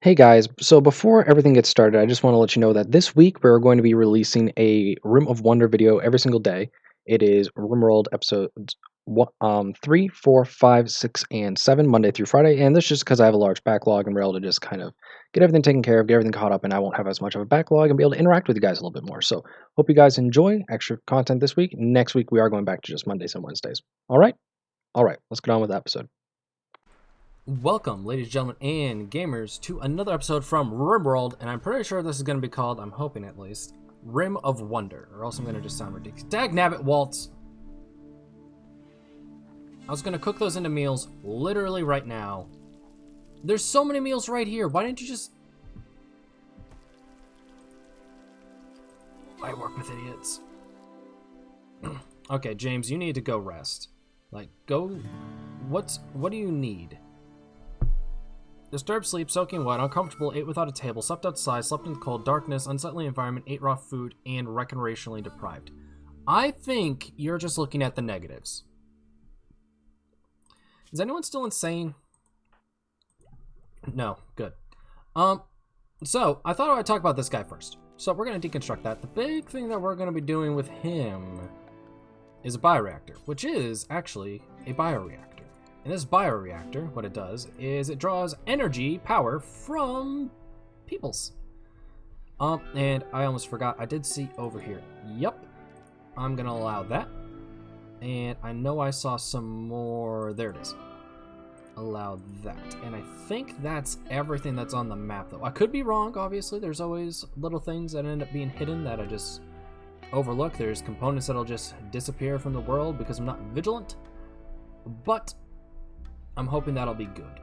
Hey guys, so before everything gets started, I just want to let you know that this week we're going to be releasing a Rim of Wonder video every single day. It is RimWorld episodes 3, 4, 5, 6, and 7, Monday through Friday. And this is just because I have a large backlog and we're able to just kind of get everything taken care of, get everything caught up, and I won't have as much of a backlog and be able to interact with you guys a little bit more. So hope you guys enjoy extra content this week. Next week we are going back to just Mondays and Wednesdays. All right? All right, let's get on with the episode. Welcome, ladies, gentlemen, and gamers, to another episode from RimWorld, and I'm pretty sure this is going to be called, I'm hoping at least, Rim of Wonder, or else I'm going to just sound ridiculous. Dagnabbit, Waltz! I was going to cook those into meals literally right now. There's so many meals right here, why didn't you just... I work with idiots. Okay, James, you need to go rest. Like, go... What do you need? Disturbed sleep, soaking wet, uncomfortable, ate without a table, slept outside, slept in the cold, darkness, unsettling environment, ate raw food, and recreationally deprived. I think you're just looking at the negatives. Is anyone still insane? No, good. So I thought I'd talk about this guy first. So we're going to deconstruct that. The big thing that we're going to be doing with him is a bioreactor, which is actually a bioreactor. And this bioreactor, what it does is it draws energy power from peoples. And I almost forgot, I did see over here. Yep, I'm gonna allow that. And I know I saw some more, there it is. Allow that. And I think that's everything that's on the map though. I could be wrong, obviously. There's always little things that end up being hidden that I just overlook. There's components that'll just disappear from the world because I'm not vigilant. But I'm hoping that'll be good.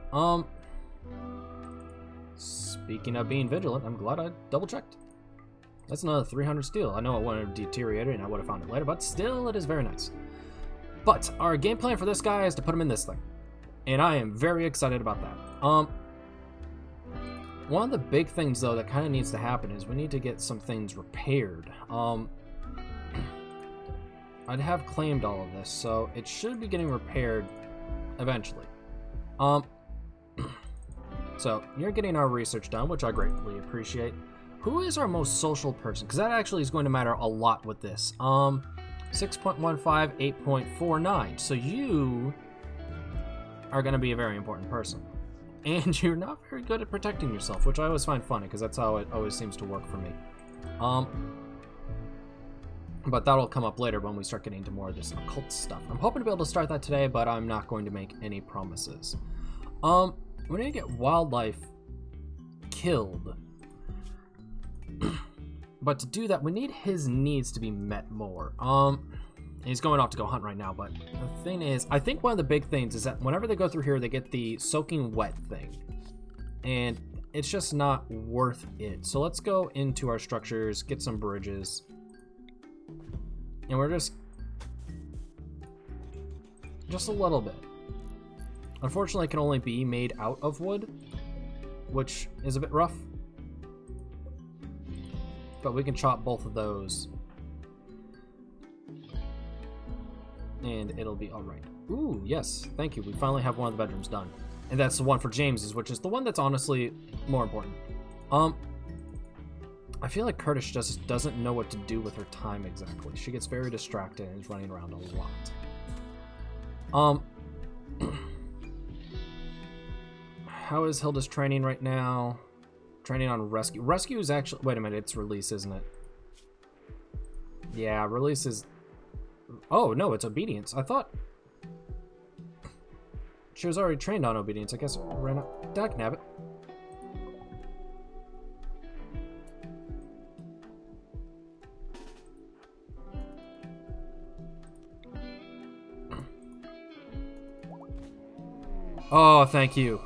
Speaking of being vigilant, I'm glad I double checked. That's another 300 steel. I know it would have deteriorated and I would have found it later, but still it is very nice. But our game plan for this guy is to put him in this thing. And I am very excited about that. One of the big things though that kind of needs to happen is we need to get some things repaired. I'd have claimed all of this, so it should be getting repaired eventually. So you're getting our research done, which I greatly appreciate. Who is our most social person? Because that actually is going to matter a lot with this. 6.15, 8.49. So you are going to be a very important person. And you're not very good at protecting yourself, which I always find funny, because that's how it always seems to work for me. But that'll come up later when we start getting into more of this occult stuff. I'm hoping to be able to start that today, but I'm not going to make any promises. We need to get wildlife killed. But to do that, we need his needs to be met more. He's going off to go hunt right now, but the thing is, I think one of the big things is that whenever they go through here, they get the soaking wet thing. And it's just not worth it. So let's go into our structures, get some bridges. And we're just a little bit. Unfortunately, it can only be made out of wood, which is a bit rough. But we can chop both of those. And it'll be alright. Ooh, yes, thank you. We finally have one of the bedrooms done. And that's the one for James's, which is the one that's honestly more important. I feel like Curtis just doesn't know what to do with her time exactly. She gets very distracted and is running around a lot. How is Hilda's training right now? Training on rescue. Rescue is actually... Wait a minute, it's release, isn't it? Yeah, release is... Oh, no, it's obedience. I thought... She was already trained on obedience. I guess it ran out. Dagnabbit. Oh, thank you.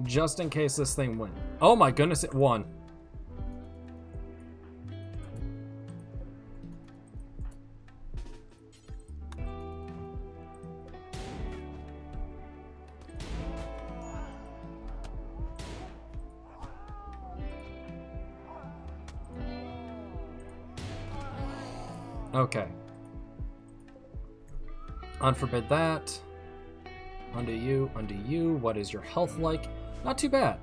Just in case this thing went. Oh my goodness, it won. Okay. Unforbid that. Undo you, undo you. What is your health like? Not too bad.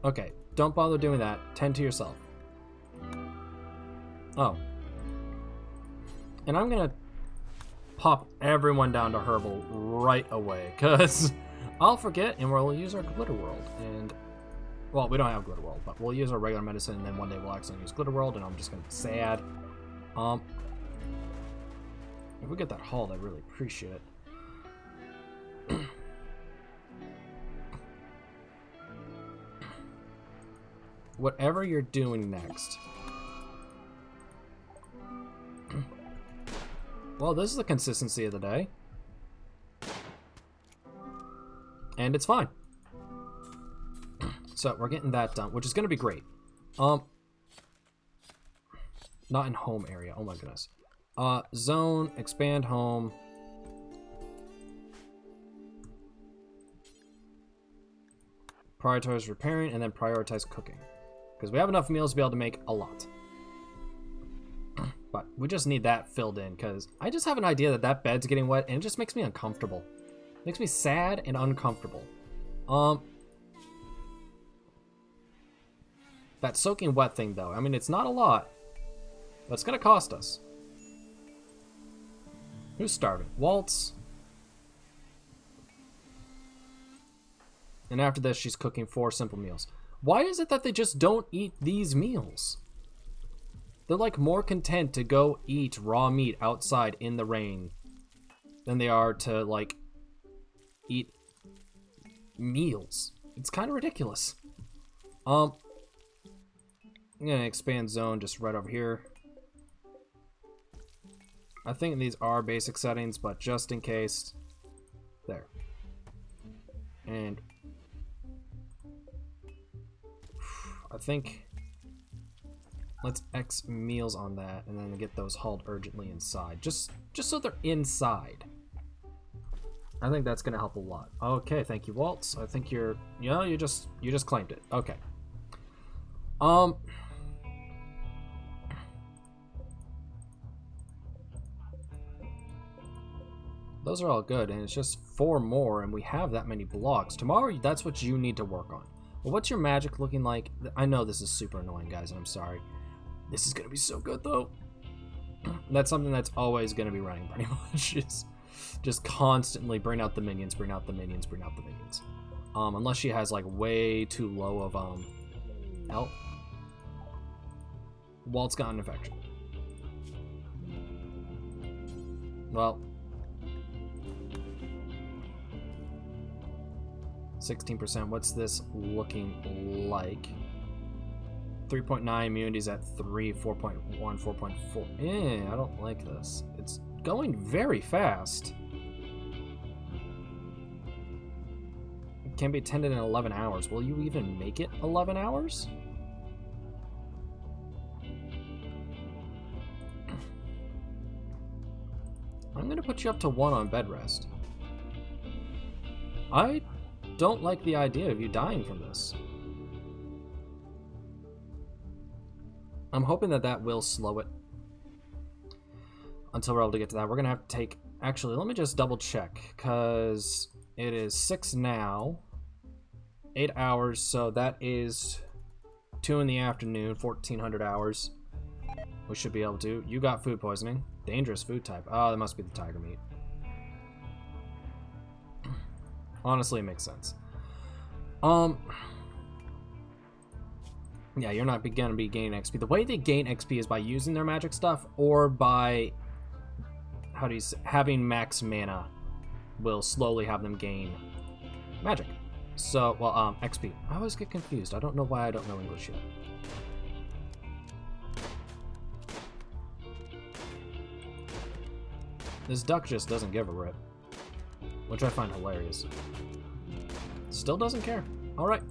Okay, don't bother doing that. Tend to yourself. Oh. And I'm gonna pop everyone down to herbal right away, because I'll forget and we'll use our glitter world. And, well, we don't have glitter world, but we'll use our regular medicine, and then one day we'll actually use glitter world, and I'm just gonna be sad. If we get that hauled, I'd really appreciate it. Whatever you're doing next. Well, this is the consistency of the day. And it's fine. So we're getting that done, which is going to be great. Not in home area. Oh my goodness. Zone, expand home. Prioritize repairing, and then prioritize cooking. Because we have enough meals to be able to make a lot. But we just need that filled in, because I just have an idea that that bed's getting wet, and it just makes me uncomfortable. It makes me sad and uncomfortable. That soaking wet thing, though, I mean, it's not a lot, but it's going to cost us. Who's starving? Waltz. And after this, she's cooking 4 simple meals. Why is it that they just don't eat these meals? They're like more content to go eat raw meat outside in the rain than they are to like eat meals. It's kind of ridiculous. I'm gonna expand zone just right over here. I think these are basic settings, but just in case, there. And I think let's X meals on that, and then get those hauled urgently inside. Just so they're inside. I think that's gonna help a lot. Okay, thank you, Waltz. I think you just claimed it. Okay. Those are all good, and it's just 4 more, and we have that many blocks. Tomorrow, that's what you need to work on. Well, what's your magic looking like? I know this is super annoying, guys, and I'm sorry. This is going to be so good, though. That's something that's always going to be running, pretty much. Just constantly bring out the minions, bring out the minions, bring out the minions. Unless she has, like, way too low of, health. Walt's got an infection. Well, 16%. What's this looking like? 3.9 immunities at 3, 4.1, 4.4. I don't like this. It's going very fast. It can be attended in 11 hours. Will you even make it 11 hours? I'm going to put you up to 1 on bed rest. I don't like the idea of you dying from this. I'm hoping that that will slow it until we're able to get to that. We're going to have to take... Actually, let me just double check, because it is 6 now. 8 hours, so that is 2 in the afternoon, 1,400 hours. We should be able to. You got food poisoning. Dangerous food type. Oh, that must be the tiger meat. Honestly, it makes sense. Yeah, you're not gonna be gaining XP. The way they gain XP is by using their magic stuff, or by, how do you say, having max mana will slowly have them gain magic. So, well, XP. I always get confused. I don't know why I don't know English yet. This duck just doesn't give a rip, which I find hilarious. Still doesn't care. All right.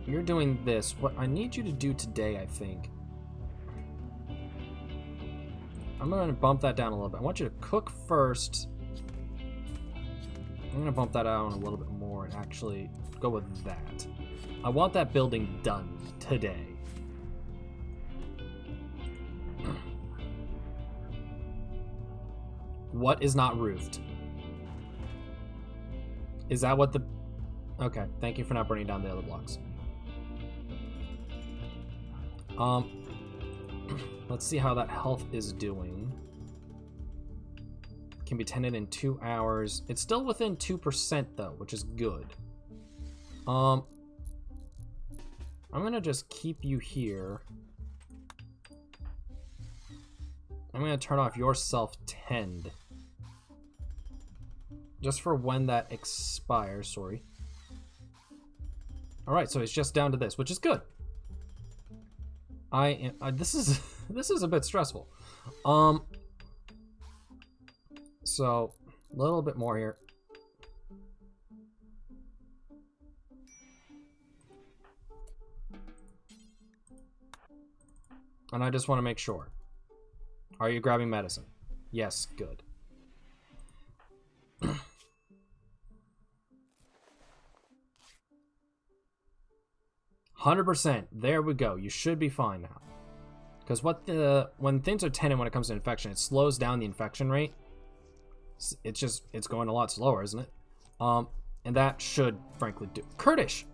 You're doing this. What I need you to do today, I think. I'm going to bump that down a little bit. I want you to cook first. I'm going to bump that down a little bit more and actually go with that. I want that building done today. What is not roofed? Is that what the... Okay, thank you for not burning down the other blocks. Let's see how that health is doing. Can be tended in 2 hours. It's still within 2% though, which is good. I'm gonna just keep you here. I'm gonna turn off your self-tend. Just for when that expires, sorry. Alright, so it's just down to this, which is good. This is this is a bit stressful. So a little bit more here. And I just want to make sure. Are you grabbing medicine? Yes, good. 100%. There we go. You should be fine now. Because when things are tended when it comes to infection, it slows down the infection rate. It's going a lot slower, isn't it? And that should, frankly, do. Kurdish!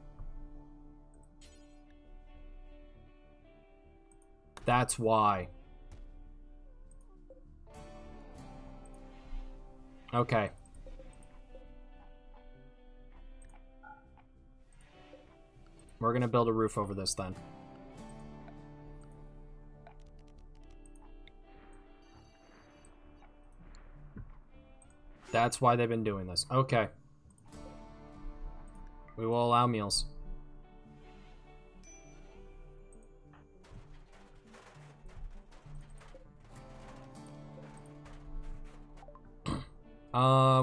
That's why. Okay. We're gonna build a roof over this then. That's why they've been doing this. Okay. We will allow meals.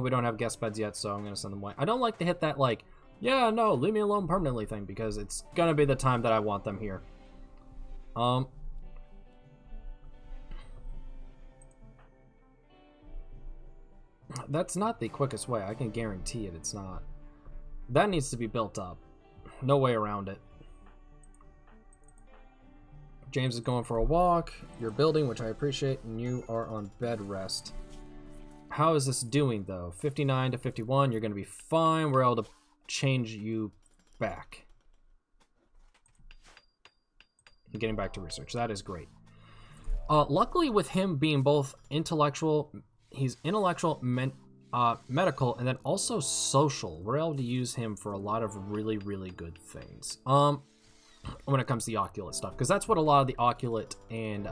We don't have guest beds yet, so I'm gonna send them away. I don't like to hit that, like, yeah, no, leave me alone permanently thing, because it's gonna be the time that I want them here. That's not the quickest way. I can guarantee it. It's not. That needs to be built up. No way around it. James is going for a walk. You're building, which I appreciate, and you are on bed rest. How is this doing, though? 59 to 51. You're going to be fine. We're able to change you back. I'm getting back to research. That is great. Luckily, with him being both intellectual, he's intellectual, medical, and then also social. We're able to use him for a lot of really, really good things. When it comes to the Oculate stuff, because that's what a lot of the Oculate and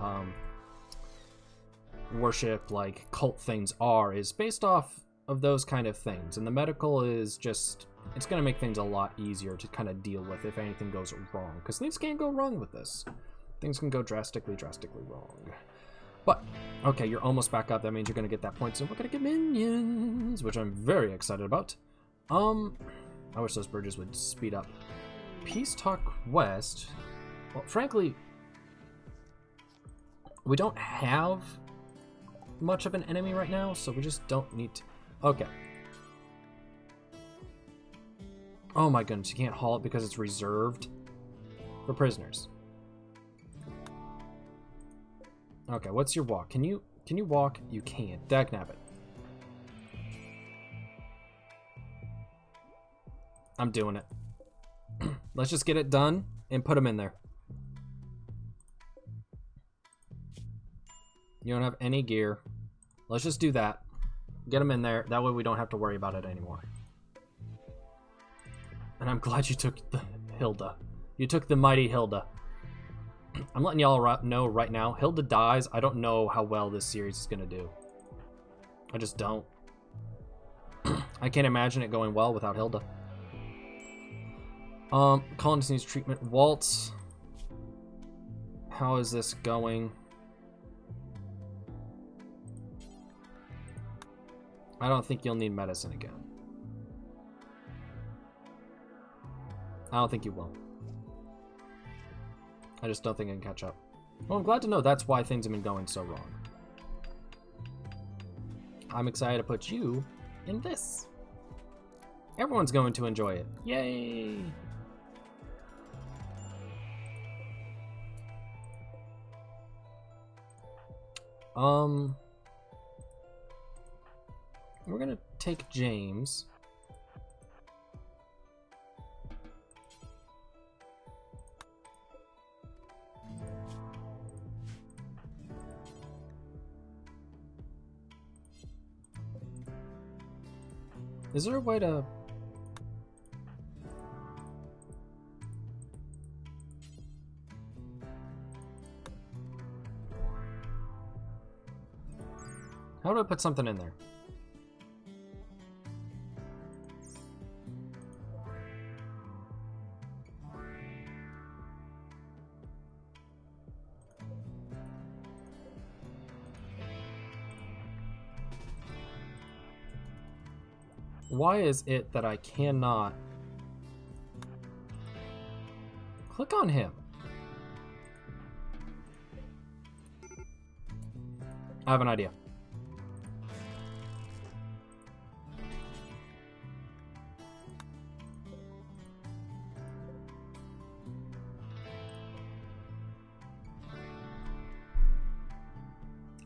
worship, like cult things are, is based off of those kind of things. And the medical is just, it's going to make things a lot easier to kind of deal with if anything goes wrong, because things can't go wrong with this. Things can go drastically wrong. But, okay, you're almost back up. That means you're going to get that point, so we're going to get minions, which I'm very excited about. I wish those bridges would speed up. Peace Talk West. Well, frankly, we don't have much of an enemy right now, so we just don't need to. Okay. Oh my goodness, you can't haul it because it's reserved for prisoners. Okay, what's your walk? Can you walk? You can. Dagnabbit. I'm doing it. Let's just get it done and put them in there. You don't have any gear. Let's just do that. Get them in there. That way we don't have to worry about it anymore. And I'm glad you took the Hilda. You took the mighty Hilda. I'm letting y'all know right now, Hilda dies. I don't know how well this series is going to do. I just don't. I can't imagine it going well without Hilda. Colonist needs treatment. Waltz. How is this going? I don't think you'll need medicine again. I don't think you will. I just don't think I can catch up. Well, I'm glad to know that's why things have been going so wrong. I'm excited to put you in this. Everyone's going to enjoy it. Yay! we're gonna take James. Is there a way to... How do I put something in there? Why is it that I cannot click on him? I have an idea.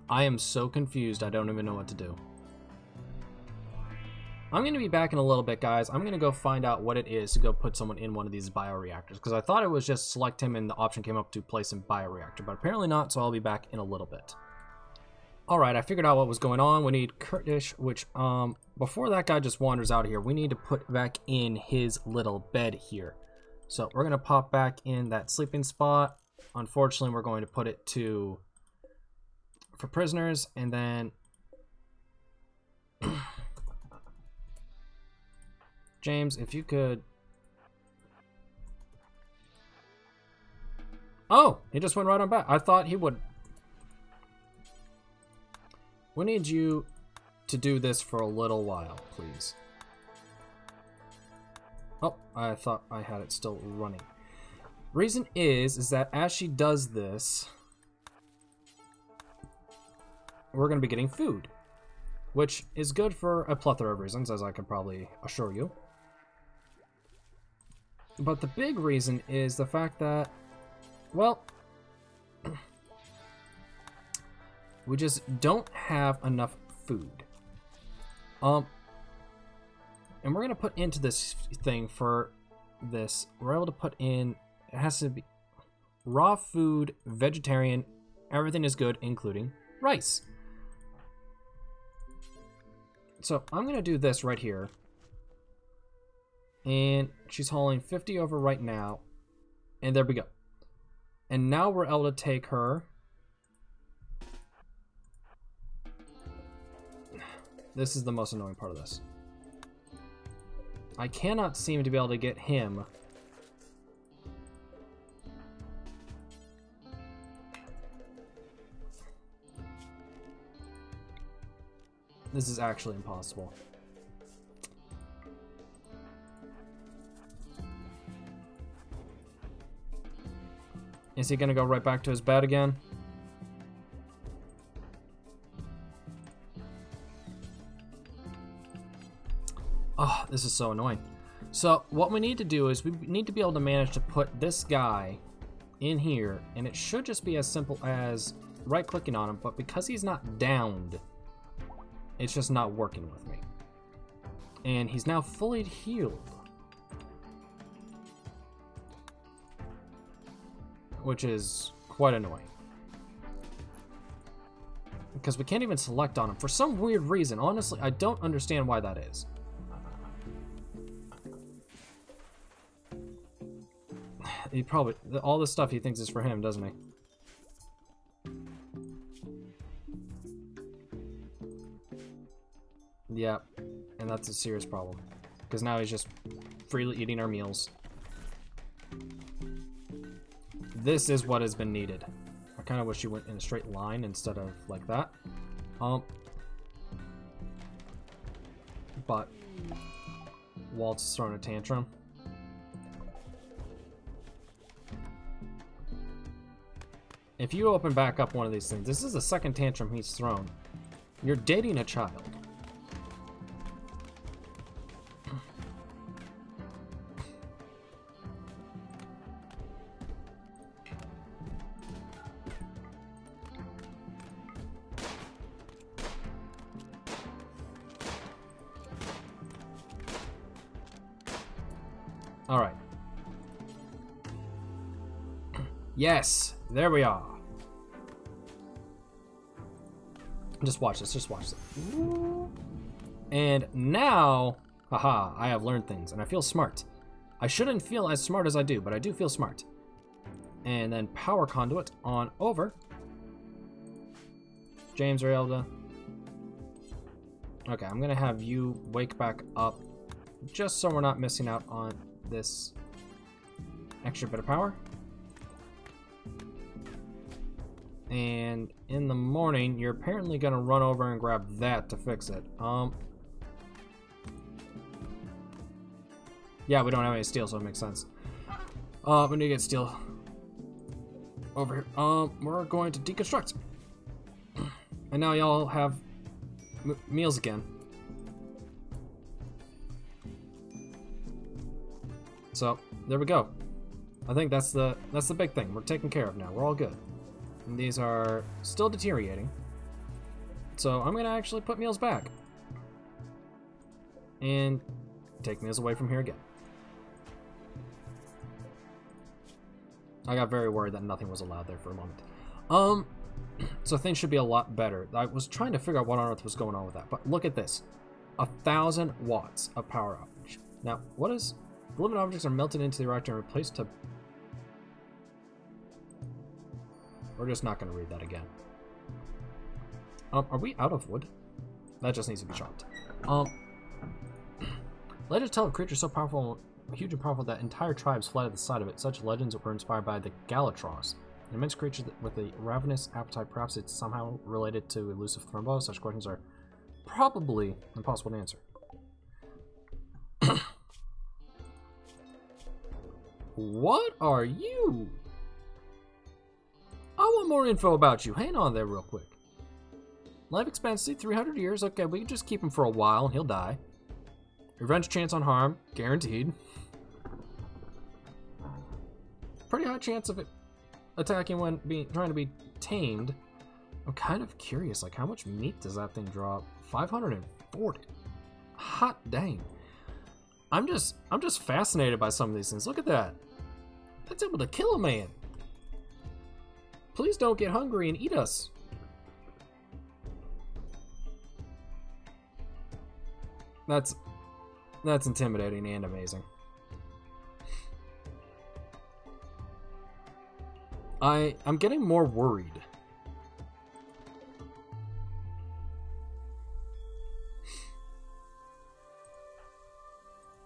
I am so confused, I don't even know what to do. I'm going to be back in a little bit, guys. I'm going to go find out what it is to go put someone in one of these bioreactors, because I thought it was just select him and the option came up to place in bioreactor, but apparently not, so I'll be back in a little bit. Alright, I figured out what was going on. We need Kurdish, which, before that guy just wanders out of here, we need to put back in his little bed here. So we're going to pop back in that sleeping spot. Unfortunately, we're going to put it to... for prisoners, and then... James, if you could... Oh! He just went right on back. I thought he would... We need you to do this for a little while, please. Oh, I thought I had it still running. Reason is that as she does this, we're going to be getting food, which is good for a plethora of reasons, as I can probably assure you. But the big reason is the fact that, well, we just don't have enough food. And we're going to put into this thing for this, we're able to put in, it has to be raw food, vegetarian, everything is good, including rice. So I'm going to do this right here. And she's hauling 50 over right now. And there we go. And now we're able to take her. This is the most annoying part of this. I cannot seem to be able to get him. This is actually impossible. Is he gonna go right back to his bed again? Oh, this is so annoying. So what we need to do is we need to be able to manage to put this guy in here, and it should just be as simple as right-clicking on him, but because he's not downed, it's just not working with me. And he's now fully healed, which is quite annoying. Because we can't even select on him for some weird reason. Honestly, I don't understand why that is. He probably, all this stuff he thinks is for him, doesn't he? Yeah, and that's a serious problem. Because now he's just freely eating our meals. This is what has been needed. I kind of wish you went in a straight line instead of like that. But Walt's is throwing a tantrum. If you open back up one of these things, this is the second tantrum he's thrown. You're dating a child. All right. Yes, there we are. Just watch this, just watch this. And now, haha, I have learned things, and I feel smart. I shouldn't feel as smart as I do, but I do feel smart. And then power conduit on over. James, are you able to... Okay, I'm gonna have you wake back up, just so we're not missing out on this extra bit of power. And in the morning, you're apparently gonna run over and grab that to fix it. Yeah, we don't have any steel, so it makes sense. We need to get steel over here. We're going to deconstruct. And now y'all have meals again. So there we go. I think that's the big thing. We're taken care of now. We're all good. And these are still deteriorating. So I'm gonna actually put meals back. And take meals away from here again. I got very worried that nothing was allowed there for a moment. So things should be a lot better. I was trying to figure out what on earth was going on with that, but look at this. 1,000 watts of power outage. Now, what is... The living objects are melted into the reactor and replaced to... We're just not going to read that again. Are we out of wood? That just needs to be chopped. Legends tell of creatures so powerful, huge and powerful that entire tribes fled at the sight of it. Such legends were inspired by the Galatros, an immense creature with a ravenous appetite. Perhaps it's somehow related to elusive Thrumbo. Such questions are probably impossible to answer. What are you? I want more info about you. Hang on there real quick. Life expectancy, 300 years. Okay, we can just keep him for a while and he'll die. Revenge chance on harm, guaranteed. Pretty high chance of it attacking when trying to be tamed. I'm kind of curious, like how much meat does that thing drop? 540. Hot dang. I'm just fascinated by some of these things. Look at that. That's able to kill a man. Please don't get hungry and eat us. That's intimidating and amazing. I'm getting more worried.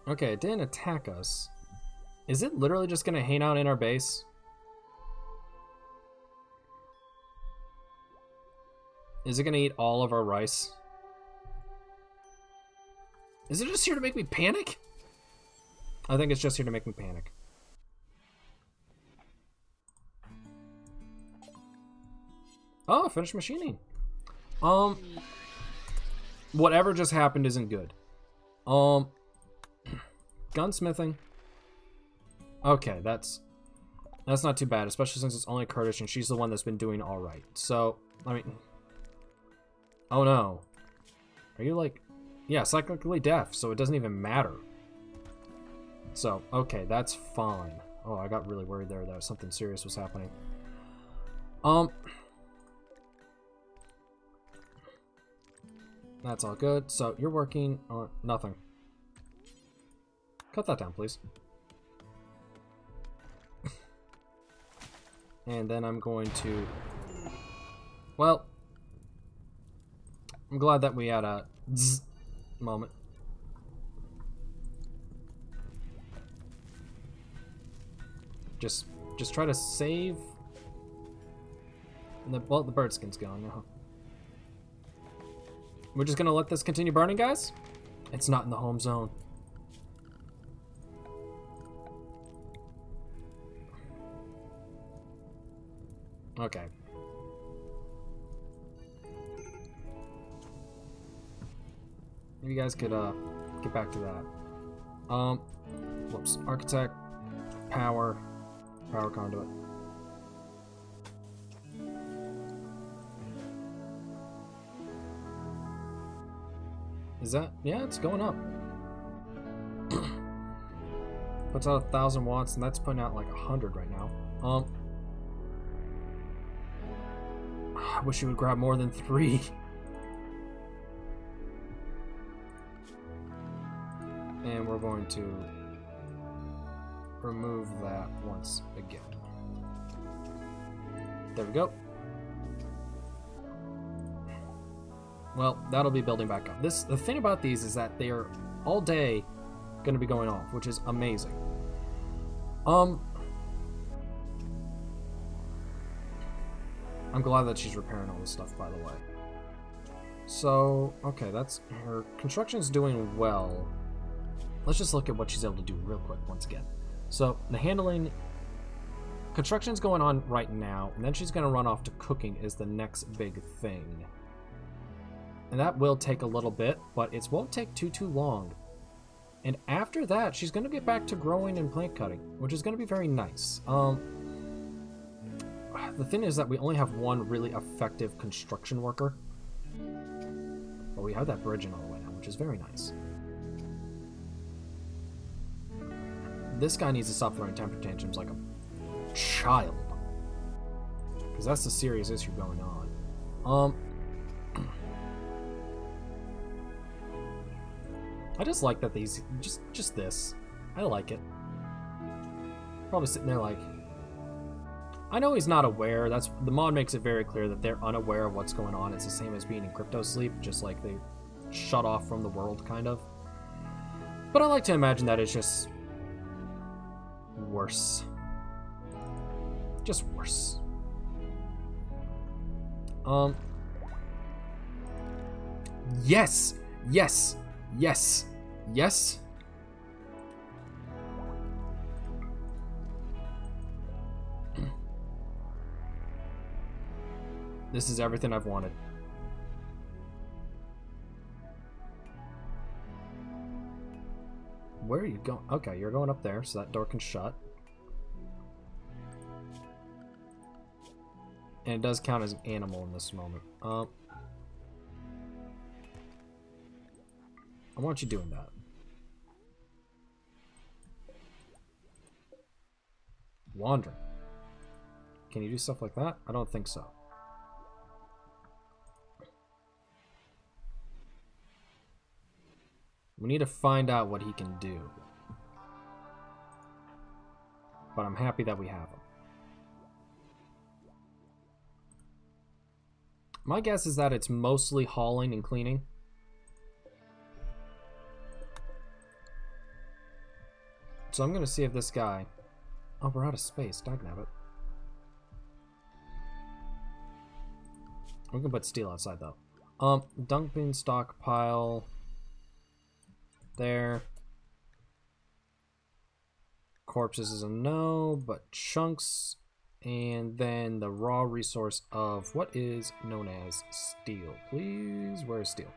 Okay, it didn't attack us. Is it literally just gonna hang out in our base? Is it gonna eat all of our rice? Is it just here to make me panic? I think it's just here to make me panic. Oh, finished machining. Whatever just happened isn't good. Gunsmithing. Okay, that's not too bad, especially since it's only Kurdish and she's the one that's been doing all right. So, I mean, oh no, are you like, yeah, psychically deaf, so it doesn't even matter. So, okay, that's fine. Oh, I got really worried there that something serious was happening. That's all good. So you're working on nothing. Cut that down, please. And then I'm going to... Well, I'm glad that we had a zzz moment. Just try to save... Well, the bird skin's gone now. We're just gonna let this continue burning, guys? It's not in the home zone. Okay. Maybe you guys could get back to that. Whoops. Architect, power conduit. Is that? Yeah, it's going up. Puts out 1,000 watts, and that's putting out like 100 right now. I wish you would grab more than 3. And we're going to remove that once again. There we go. Well, that'll be building back up. The thing about these is that they are all day going to be going off, which is amazing. I'm glad that she's repairing all this stuff, by the way. So, okay, that's her construction's doing well. Let's just look at what she's able to do real quick once again. So, the handling, construction's going on right now, and then she's going to run off to cooking is the next big thing. And that will take a little bit, but it won't take too long. And after that, she's going to get back to growing and plant cutting, which is going to be very nice. The thing is that we only have one really effective construction worker. But we have that bridge in all the way now, which is very nice. This guy needs to stop throwing temper tantrums like a child. Because that's the serious issue going on. I just like that these, just this. I like it. Probably sitting there like, I know he's not aware. That's the mod makes it very clear that they're unaware of what's going on. It's the same as being in crypto sleep, just like they shut off from the world, kind of. But I like to imagine that it's just worse. Just worse. Yes! Yes! Yes! Yes! This is everything I've wanted. Where are you going? Okay, you're going up there, so that door can shut. And it does count as an animal in this moment. I want you doing that. Wandering. Can you do stuff like that? I don't think so. We need to find out what he can do. But I'm happy that we have him. My guess is that it's mostly hauling and cleaning. So I'm going to see if this guy... Oh, we're out of space. Dagnabbit. We can put steel outside, though. Dumping stockpile... There. Corpses is a no, but chunks, and then the raw resource of what is known as steel. Please, where is steel?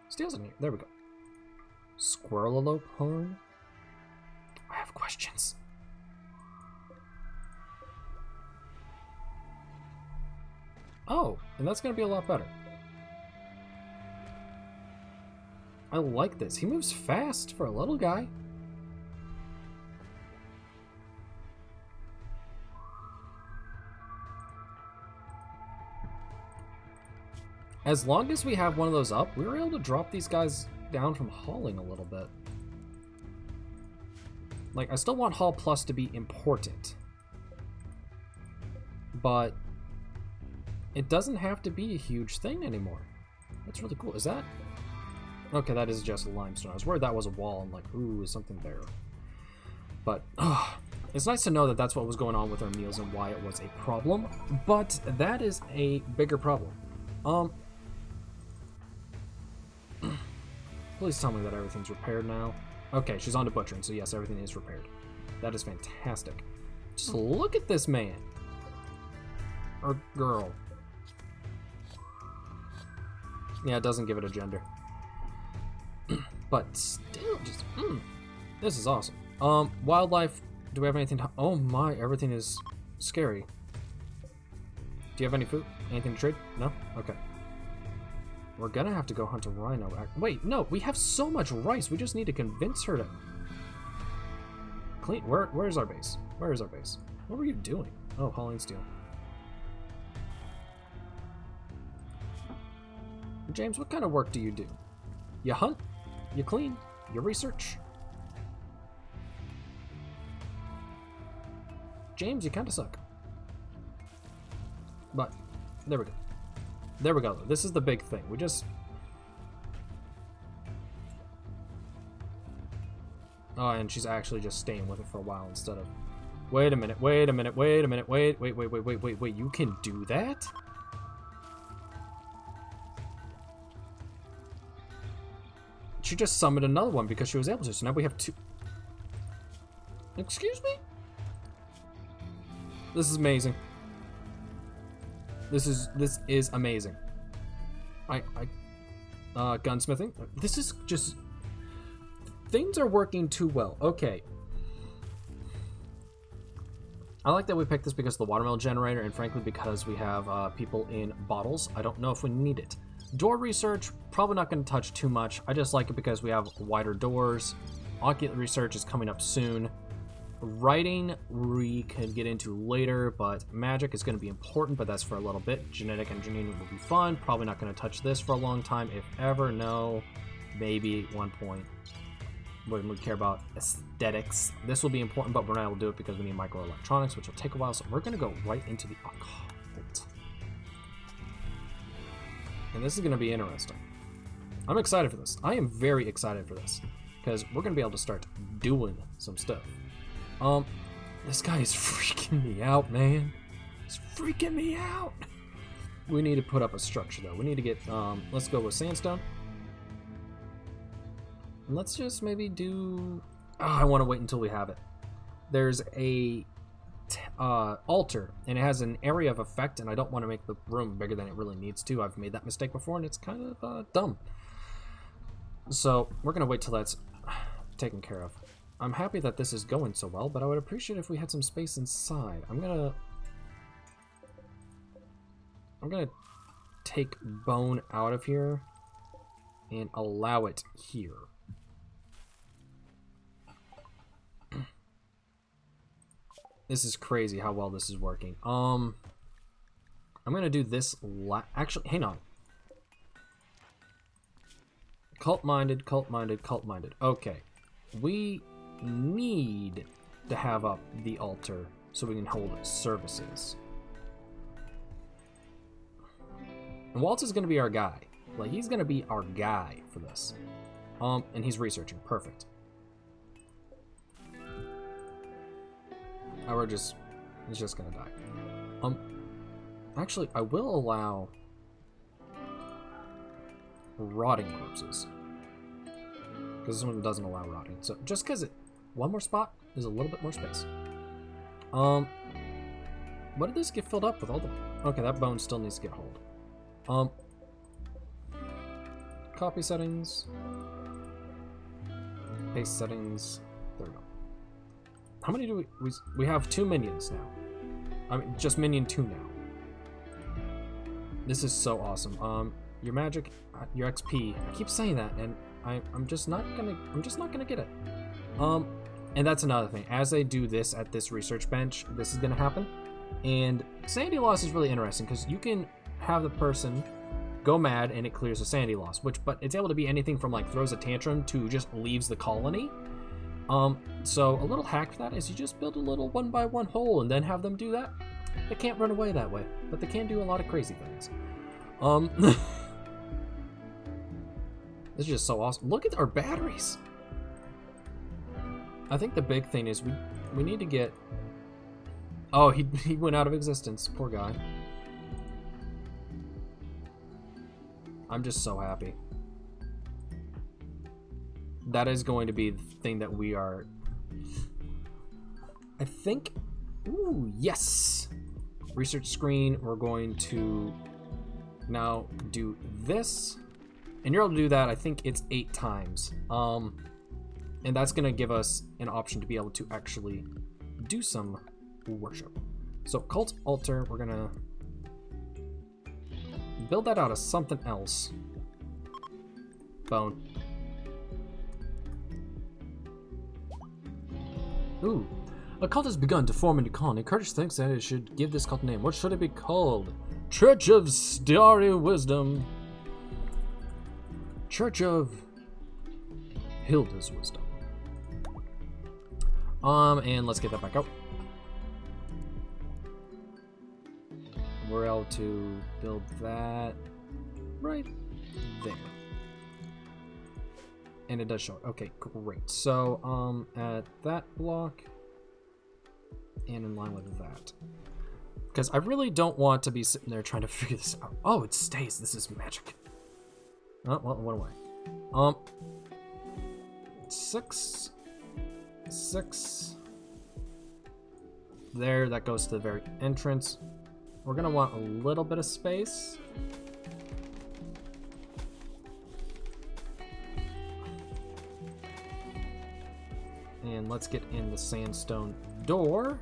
Steel's in here. There we go. Squirrelalope horn. I have questions. Oh, and that's gonna be a lot better. I like this. He moves fast for a little guy. As long as we have one of those up, we were able to drop these guys down from hauling a little bit. Like, I still want haul plus to be important. But it doesn't have to be a huge thing anymore. That's really cool. Is that... Okay, that is just limestone. I was worried that was a wall. I'm like, ooh, is something there? But it's nice to know that that's what was going on with our meals and why it was a problem. But that is a bigger problem. Please tell me that everything's repaired now. Okay, she's on to butchering, so yes, everything is repaired. That is fantastic. Just look at this man. Or girl. Yeah, it doesn't give it a gender. But still, just this is awesome. Wildlife. Do we have anything to... Oh my, everything is scary. Do you have any food? Anything to trade? No? Okay. We're gonna have to go hunt a rhino. Wait, no, we have so much rice. We just need to convince her to... clean. Where's our base? Where is our base? What were you doing? Oh, hauling steel. James, what kind of work do you do? You hunt? You clean? You research? James, you kind of suck. But, there we go. There we go. This is the big thing. We just... Oh, and she's actually just staying with it for a while instead of... Wait a minute, wait a minute, wait a minute, wait, you can do that? She just summoned another one because she was able to, so now we have 2. Excuse me? This is amazing. This is amazing. Gunsmithing. This is just... Things are working too well. Okay. I like that we picked this because of the watermill generator, and frankly because we have people in bottles. I don't know if we need it. Door research, probably not going to touch too much. I just like it because we have wider doors. Occult research is coming up soon. Writing we can get into later, but magic is going to be important, but that's for a little bit. Genetic engineering will be fun. Probably not going to touch this for a long time, if ever. No, maybe at one point when we care about aesthetics. This will be important, but we're not able to do it because we need microelectronics, which will take a while, so we're going to go right into the occult. And this is going to be interesting. I'm excited for this. I am very excited for this because we're going to be able to start doing some stuff. This guy is freaking me out, man. He's freaking me out. We need to put up a structure, though. We need to get, let's go with sandstone. And let's just maybe do... Oh, I want to wait until we have it. There's a altar, and it has an area of effect, and I don't want to make the room bigger than it really needs to. I've made that mistake before, and it's kind of dumb. So we're going to wait till that's taken care of. I'm happy that this is going so well, but I would appreciate if we had some space inside. I'm gonna take bone out of here and allow it here. This is crazy how well this is working. I'm gonna do this actually, hang on. Cult-minded, cult-minded, cult-minded. Okay. We need to have up the altar so we can hold services. And Waltz is going to be our guy. Like, he's going to be our guy for this. And he's researching. Perfect. Or he's just going to die. Actually, I will allow rotting corpses. Because this one doesn't allow rotting. So just because one more spot is a little bit more space. What did this get filled up with? All the... Okay, that bone still needs to get hold. Copy settings. Paste settings. There we go. How many do we have 2 minions now. I mean, just minion 2 now. This is so awesome. Your magic, your XP. I keep saying that, and I'm just not gonna get it. And that's another thing. As they do this at this research bench, this is gonna happen. And sanity loss is really interesting because you can have the person go mad and it clears the sanity loss, but it's able to be anything from like throws a tantrum to just leaves the colony. So a little hack for that is you just build a little 1x1 hole and then have them do that. They can't run away that way, but they can do a lot of crazy things. This is just so awesome. Look at our batteries. I think the big thing is we need to get... Oh, he went out of existence. Poor guy. I'm just so happy. That is going to be the thing that we are... I think... Ooh, yes! Research screen. We're going to now do this. And you're able to do that, I think it's 8 times. And that's going to give us an option to be able to actually do some worship. So cult altar, we're going to build that out of something else. Bone. Ooh. A cult has begun to form a new colony. Curtis thinks that it should give this cult a name. What should it be called? Church of Starry Wisdom. Church of Hilda's Wisdom. And let's get that back out. We're able to build that right there. And it does show it. Okay, great. So, at that block, and in line with that. Because I really don't want to be sitting there trying to figure this out. Oh, it stays. This is magic. Oh, well, what away. 6. There, that goes to the very entrance. We're gonna want a little bit of space. And let's get in the sandstone door.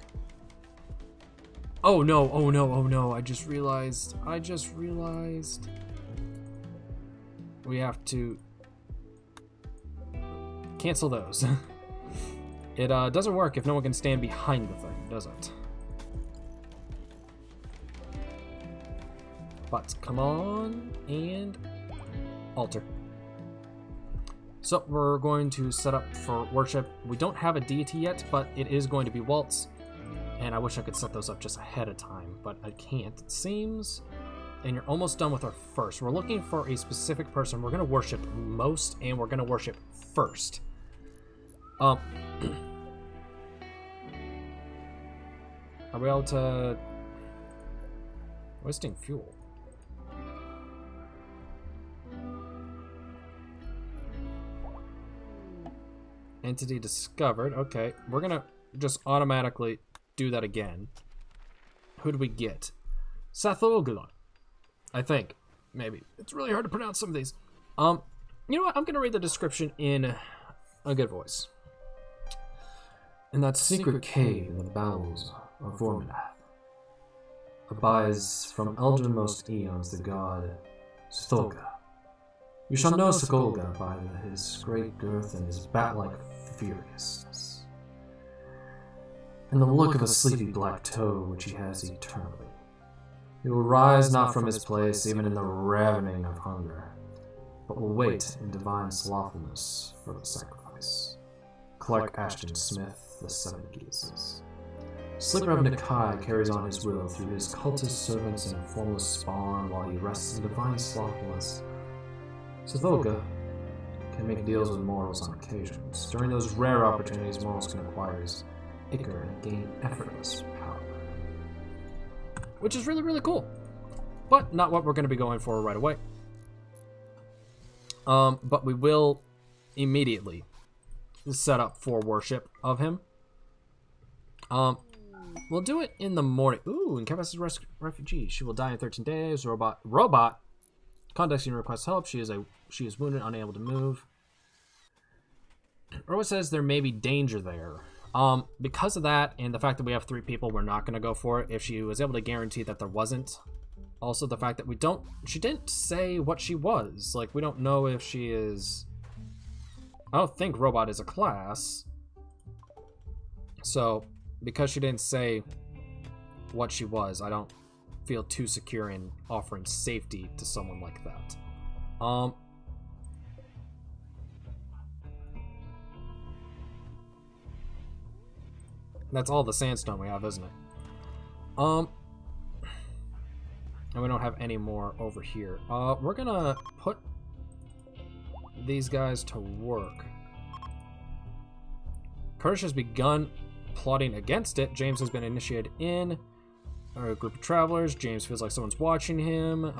Oh no, oh no, oh no, I just realized. We have to cancel those. It doesn't work if no one can stand behind the thing, does it? But come on, and altar. So we're going to set up for worship. We don't have a deity yet, but it is going to be Waltz. And I wish I could set those up just ahead of time, but I can't, it seems. And you're almost done with our first. We're looking for a specific person we're going to worship most, and we're going to worship first. Are we able to... Wasting fuel. Entity discovered. Okay, we're going to just automatically do that again. Who do we get? Sathogla, I think. Maybe. It's really hard to pronounce some of these. You know what? I'm going to read the description in a good voice. In that secret cave in the bowels of Vorminath abides from eldermost eons the god Stholga. You shall know Stholga by his great girth and his bat-like furiousness, and the look of a sleepy black toad which he has eternally. He will rise not from his place even in the ravening of hunger, but will wait in divine slothfulness for the sacrifice. Clark Ashton Smith, The Seven Geeses. Slicker of Nakai carries on his will through his cultist servants and formless spawn while he rests in divine slothfulness. Sathogla can make deals with mortals on occasions. During those rare opportunities, mortals can acquire his ichor and gain effortless power. Which is really, really cool. But not what we're going to be going for right away. But we will immediately set up for worship of him. We'll do it in the morning. Ooh, in Kevas' refugee. She will die in 13 days. Robot. Contacting requests help. She is wounded, unable to move. Orwa says there may be danger there. Because of that, and the fact that we have 3 people, we're not going to go for it. If she was able to guarantee that there wasn't. Also, the fact that she didn't say what she was. Like, we don't know if she is... I don't think robot is a class. So, because she didn't say what she was, I don't feel too secure in offering safety to someone like that. That's all the sandstone we have, isn't it? And we don't have any more over here. We're gonna put these guys to work. Kurdish has begun plotting against it. James has been initiated in a group of travelers. James feels like someone's watching him.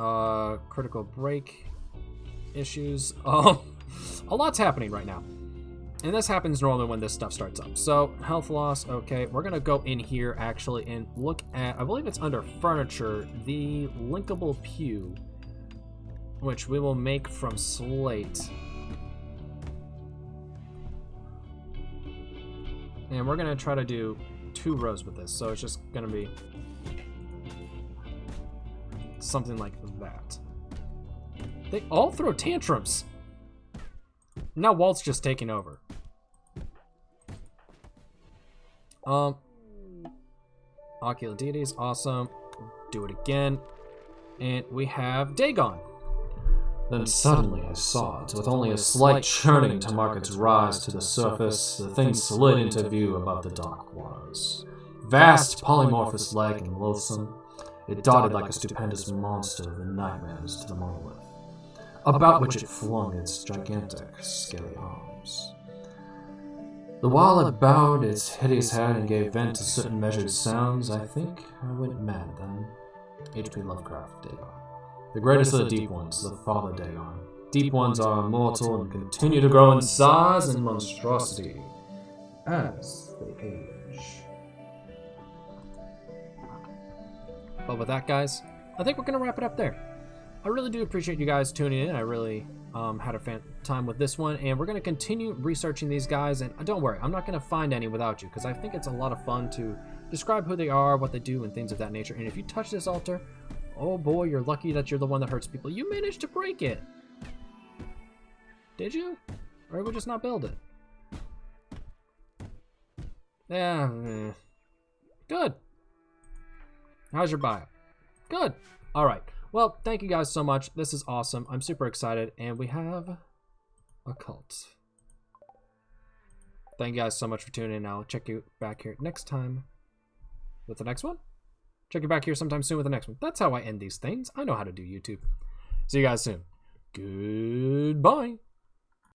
Critical break issues. A lot's happening right now. And this happens normally when this stuff starts up. So, health loss, okay. We're going to go in here, actually, and look at, I believe it's under furniture, the linkable pew, which we will make from slate. And we're going to try to do 2 rows with this, so it's just going to be something like that. They all throw tantrums. Now Walt's just taking over. Ocular Deities, awesome. Do it again. And we have Dagon. Then suddenly I saw it, with only a slight churning to mark its rise to the surface, the thing slid into view above the dark waters. Vast, polymorphous leg and loathsome, it darted like a stupendous monster of the nightmares to the monolith, about which it flung its gigantic, scaly arms. The while it bowed its hideous head and gave vent to certain measured sounds, I think I went mad then. H.P. Lovecraft, Dagon. The greatest of the deep ones, the father Dagon. Deep ones are immortal and continue to grow in size and monstrosity as they age. But with that, guys, I think we're going to wrap it up there. I really do appreciate you guys tuning in. I really had a fan time with this one, and we're going to continue researching these guys. And don't worry, I'm not going to find any without you, because I think it's a lot of fun to describe who they are, what they do, and things of that nature. And if you touch this altar, oh boy, you're lucky that you're the one that hurts people. You managed to break it. Did you? Or did we just not build it? Yeah. Good. How's your bio? Good. All right. Well, thank you guys so much. This is awesome. I'm super excited. And we have a cult. Thank you guys so much for tuning in. I'll check you back here next time with the next one. Check you back here sometime soon with the next one. That's how I end these things. I know how to do YouTube. See you guys soon. Goodbye.